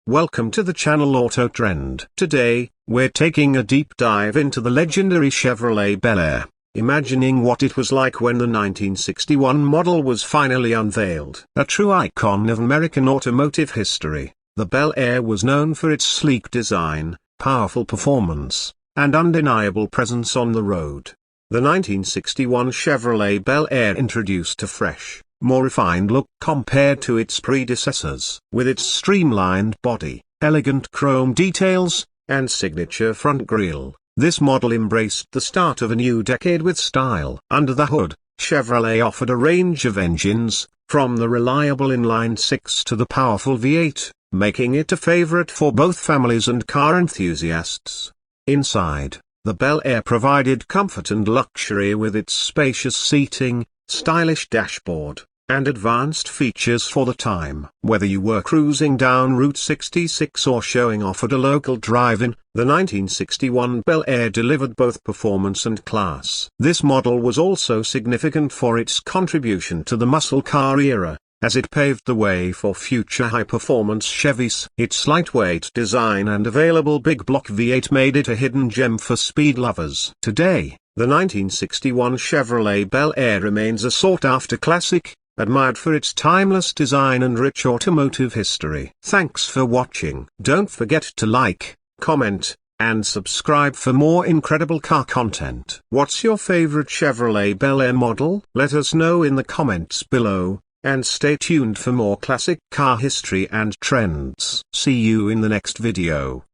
Welcome to the channel Auto Trend. Today, we're taking a deep dive into the legendary Chevrolet Bel Air, imagining what it was like when the 1961 model was finally unveiled. A true icon of American automotive history, the Bel Air was known for its sleek design, powerful performance, and undeniable presence on the road. The 1961 Chevrolet Bel Air introduced a fresh, more refined look compared to its predecessors. With its streamlined body, elegant chrome details, and signature front grille, this model embraced the start of a new decade with style. Under the hood, Chevrolet offered a range of engines, from the reliable inline-six to the powerful V8, making it a favorite for both families and car enthusiasts. Inside, the Bel Air provided comfort and luxury with its spacious seating, stylish dashboard, and advanced features for the time. Whether you were cruising down Route 66 or showing off at a local drive-in, the 1961 Bel Air delivered both performance and class. This model was also significant for its contribution to the muscle car era, as it paved the way for future high-performance Chevys. Its lightweight design and available big-block V8 made it a hidden gem for speed lovers. Today, the 1961 Chevrolet Bel Air remains a sought-after classic, admired for its timeless design and rich automotive history. Thanks for watching. Don't forget to like, comment, and subscribe for more incredible car content. What's your favorite Chevrolet Bel Air model? Let us know in the comments below. And stay tuned for more classic car history and trends. See you in the next video.